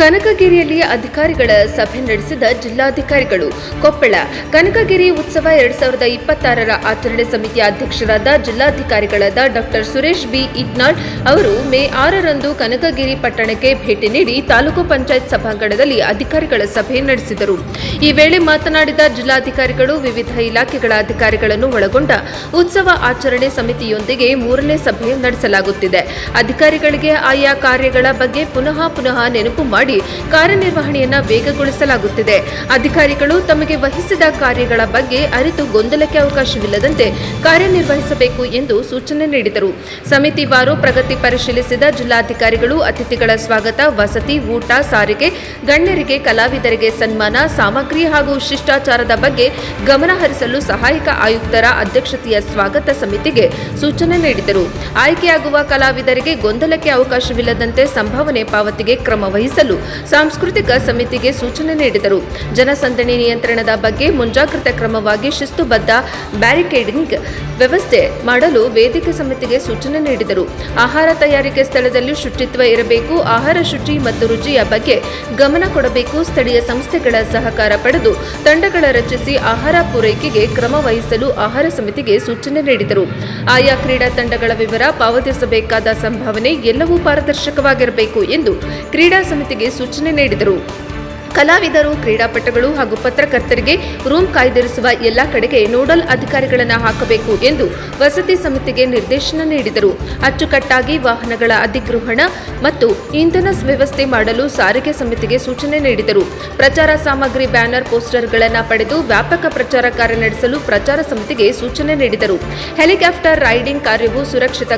ಕನಕಗಿರಿಯಲ್ಲಿ ಅಧಿಕಾರಿಗಳ ಸಭೆ ನಡೆಸಿದ ಜಿಲ್ಲಾಧಿಕಾರಿಗಳು. ಕೊಪ್ಪಳ ಕನಕಗಿರಿ ಉತ್ಸವ 2026ರ ಆಚರಣೆ ಸಮಿತಿಯ ಅಧ್ಯಕ್ಷರಾದ ಜಿಲ್ಲಾಧಿಕಾರಿಗಳಾದ ಡಾ. ಸುರೇಶ್ ಬಿ. ಇಟ್ನಾಳ್ ಅವರು ಮೇ 6ರಂದು ಕನಕಗಿರಿ ಪಟ್ಟಣಕ್ಕೆ ಭೇಟಿ ನೀಡಿ ತಾಲೂಕು ಪಂಚಾಯತ್ ಸಭಾಂಗಣದಲ್ಲಿ ಅಧಿಕಾರಿಗಳ ಸಭೆ ನಡೆಸಿದರು. ಈ ವೇಳೆ ಮಾತನಾಡಿದ ಜಿಲ್ಲಾಧಿಕಾರಿಗಳು, ವಿವಿಧ ಇಲಾಖೆಗಳ ಅಧಿಕಾರಿಗಳನ್ನು ಒಳಗೊಂಡ ಉತ್ಸವ ಆಚರಣೆ ಸಮಿತಿಯೊಂದಿಗೆ 3ನೇ ಸಭೆ ನಡೆಸಲಾಗುತ್ತಿದೆ. ಅಧಿಕಾರಿಗಳಿಗೆ ಆಯಾ ಕಾರ್ಯಗಳ ಬಗ್ಗೆ ಪುನಃ ನೆನಪು ಮಾಡಿ ಕಾರ್ಯನಿರ್ವಹಣೆಯನ್ನು ವೇಗಗೊಳಿಸಲಾಗುತ್ತಿದೆ. ಅಧಿಕಾರಿಗಳು ತಮಗೆ ವಹಿಸಿದ ಕಾರ್ಯಗಳ ಬಗ್ಗೆ ಅರಿತು ಗೊಂದಲಕ್ಕೆ ಅವಕಾಶವಿಲ್ಲದಂತೆ ಕಾರ್ಯನಿರ್ವಹಿಸಬೇಕು ಎಂದು ಸೂಚನೆ ನೀಡಿದರು. ಸಮಿತಿವಾರು ಪ್ರಗತಿ ಪರಿಶೀಲಿಸಿದ ಜಿಲ್ಲಾಧಿಕಾರಿಗಳು ಅತಿಥಿಗಳ ಸ್ವಾಗತ, ವಸತಿ, ಊಟ, ಸಾರಿಗೆ, ಗಣ್ಯರಿಗೆ, ಕಲಾವಿದರಿಗೆ ಸನ್ಮಾನ, ಸಾಮಗ್ರಿ ಹಾಗೂ ಶಿಷ್ಟಾಚಾರದ ಬಗ್ಗೆ ಗಮನ ಹರಿಸಲು ಸಹಾಯಕ ಆಯುಕ್ತರ ಅಧ್ಯಕ್ಷತೆಯ ಸ್ವಾಗತ ಸಮಿತಿಗೆ ಸೂಚನೆ ನೀಡಿದರು. ಆಯ್ಕೆಯಾಗುವ ಕಲಾವಿದರಿಗೆ ಗೊಂದಲಕ್ಕೆ ಅವಕಾಶವಿಲ್ಲದಂತೆ ಸಂಭಾವನೆ ಪಾವತಿಗೆ ಕ್ರಮ ವಹಿಸಲು ಸಾಂಸ್ಕೃತಿಕ ಸಮಿತಿಗೆ ಸೂಚನೆ ನೀಡಿದರು. ಜನಸಂದಣಿ ನಿಯಂತ್ರಣದ ಬಗ್ಗೆ ಮುಂಜಾಗ್ರತಾ ಕ್ರಮವಾಗಿ ಶಿಸ್ತುಬದ್ಧ ಬ್ಯಾರಿಕೇಡಿಂಗ್ ವ್ಯವಸ್ಥೆ ಮಾಡಲು ವೇದಿಕೆ ಸಮಿತಿಗೆ ಸೂಚನೆ ನೀಡಿದರು. ಆಹಾರ ತಯಾರಿಕೆ ಸ್ಥಳದಲ್ಲಿ ಶುಚಿತ್ವ ಇರಬೇಕು. ಆಹಾರ ಶುಚಿ ಮತ್ತು ರುಚಿಯ ಬಗ್ಗೆ ಗಮನ ಕೊಡಬೇಕು. ಸ್ಥಳೀಯ ಸಂಸ್ಥೆಗಳ ಸಹಕಾರ ಪಡೆದು ತಂಡಗಳ ರಚಿಸಿ ಆಹಾರ ಪೂರೈಕೆಗೆ ಕ್ರಮ ವಹಿಸಲು ಆಹಾರ ಸಮಿತಿಗೆ ಸೂಚನೆ ನೀಡಿದರು. ಆಯಾ ಕ್ರೀಡಾ ತಂಡಗಳ ವಿವರ, ಪಾವತಿಸಬೇಕಾದ ಸಂಭಾವನೆ ಎಲ್ಲವೂ ಪಾರದರ್ಶಕವಾಗಿರಬೇಕು ಎಂದು ಕ್ರೀಡಾ ಸಮಿತಿಗೆ ಸೂಚನೆ ನೀಡಿದರು. ಕಲಾವಿದರು, ಕ್ರೀಡಾಪಟುಗಳು ಹಾಗೂ ಪತ್ರಕರ್ತರಿಗೆ ರೂಂ ಕಾಯ್ದಿರಿಸುವ ಎಲ್ಲ ಕಡೆಗೆ ನೋಡಲ್ ಅಧಿಕಾರಿಗಳನ್ನು ಹಾಕಬೇಕು ಎಂದು ವಸತಿ ಸಮಿತಿಗೆ ನಿರ್ದೇಶನ ನೀಡಿದರು. ಅಚ್ಚುಕಟ್ಟಾಗಿ ವಾಹನಗಳ ಅಧಿಗೃಹಣ ಮತ್ತು ಇಂಧನ ವ್ಯವಸ್ಥೆ ಮಾಡಲು ಸಾರಿಗೆ ಸಮಿತಿಗೆ ಸೂಚನೆ ನೀಡಿದರು. ಪ್ರಚಾರ ಸಾಮಗ್ರಿ, ಬ್ಯಾನರ್, ಪೋಸ್ಟರ್ಗಳನ್ನು ಪಡೆದು ವ್ಯಾಪಕ ಪ್ರಚಾರ ಕಾರ್ಯ ನಡೆಸಲು ಪ್ರಚಾರ ಸಮಿತಿಗೆ ಸೂಚನೆ ನೀಡಿದರು. ಹೆಲಿಕಾಪ್ಟರ್ ರೈಡಿಂಗ್ ಕಾರ್ಯವು ಸುರಕ್ಷಿತ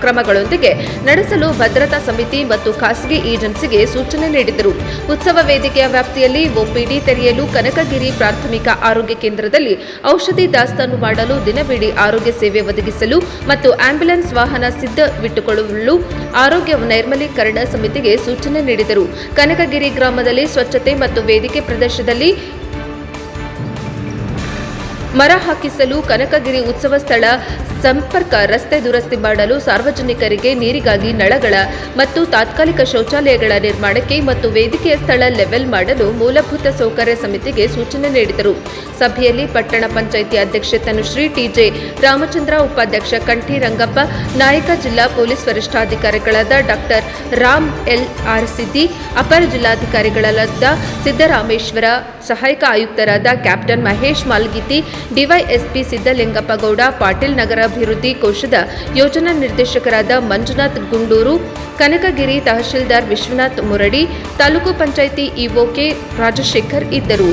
ಕ್ರಮಗಳೊಂದಿಗೆ ನಡೆಸಲು ಭದ್ರತಾ ಸಮಿತಿ ಮತ್ತು ಖಾಸಗಿ ಏಜೆನ್ಸಿಗೆ ಸೂಚನೆ ನೀಡಿದರು. ಉತ್ಸವ ವೇದಿಕೆಯ ವ್ಯಾಪ್ತಿಯಲ್ಲಿ ಒಪಿಡಿ ತೆರೆಯಲು, ಕನಕಗಿರಿ ಪ್ರಾಥಮಿಕ ಆರೋಗ್ಯ ಕೇಂದ್ರದಲ್ಲಿ ಔಷಧಿ ದಾಸ್ತಾನು ಮಾಡಲು, ದಿನವಿಡೀ ಆರೋಗ್ಯ ಸೇವೆ ಒದಗಿಸಲು ಮತ್ತು ಆಂಬ್ಯುಲೆನ್ಸ್ ವಾಹನ ಸಿದ್ಧವಿಟ್ಟುಕೊಳ್ಳಲು ಆರೋಗ್ಯ ನೈರ್ಮಲೀಕರಣ ಸಮಿತಿಗೆ ಸೂಚನೆ ನೀಡಿದರು. ಕನಕಗಿರಿ ಗ್ರಾಮದಲ್ಲಿ ಸ್ವಚ್ಛತೆ ಮತ್ತು ವೇದಿಕೆ ಪ್ರದೇಶದಲ್ಲಿ ಮರ ಹಾಕಿಸಲು, ಕನಕಗಿರಿ ಉತ್ಸವ ಸ್ಥಳ ಸಂಪರ್ಕ ರಸ್ತೆ ದುರಸ್ತಿ ಮಾಡಲು, ಸಾರ್ವಜನಿಕರಿಗೆ ನೀರಿಗಾಗಿ ನಳಗಳ ಮತ್ತು ತಾತ್ಕಾಲಿಕ ಶೌಚಾಲಯಗಳ ನಿರ್ಮಾಣಕ್ಕೆ ಮತ್ತು ವೇದಿಕೆಯ ಸ್ಥಳ ಲೆವೆಲ್ ಮಾಡಲು ಮೂಲಭೂತ ಸೌಕರ್ಯ ಸಮಿತಿಗೆ ಸೂಚನೆ ನೀಡಿದರು. ಸಭೆಯಲ್ಲಿ ಪಟ್ಟಣ ಪಂಚಾಯಿತಿ ಅಧ್ಯಕ್ಷೆ ತನುಶ್ರೀ, ಟಿಜೆ ರಾಮಚಂದ್ರ, ಉಪಾಧ್ಯಕ್ಷ ಕಂಠಿ ರಂಗಪ್ಪ, ನಾಯಕ ಜಿಲ್ಲಾ ಪೊಲೀಸ್ ವರಿಷ್ಠಾಧಿಕಾರಿಗಳಾದ ಡಾ. ರಾಮ್ ಎಲ್. ಆರ್. ಸಿದ್ದಿ, ಅಪರ ಜಿಲ್ಲಾಧಿಕಾರಿಗಳಾದ ಸಿದ್ದರಾಮೇಶ್ವರ, ಸಹಾಯಕ ಆಯುಕ್ತರಾದ ಕ್ಯಾಪ್ಟನ್ ಮಹೇಶ್ ಮಾಲ್ಗಿತಿ, ಡಿವೈಎಸ್ಪಿ ಸಿದ್ದಲಿಂಗಪ್ಪ ಗೌಡ, ಪಾಟೀಲ್ ನಗರಾಭಿವೃದ್ಧಿ ಕೋಶದ ಯೋಜನಾ ನಿರ್ದೇಶಕರಾದ ಮಂಜುನಾಥ್ ಗುಂಡೂರು, ಕನಕಗಿರಿ ತಹಶೀಲ್ದಾರ್ ವಿಶ್ವನಾಥ್ ಮುರಡಿ, ತಾಲೂಕು ಪಂಚಾಯಿತಿ ಇಒ ಕೆ. ರಾಜಶೇಖರ್ ಇದ್ದರು.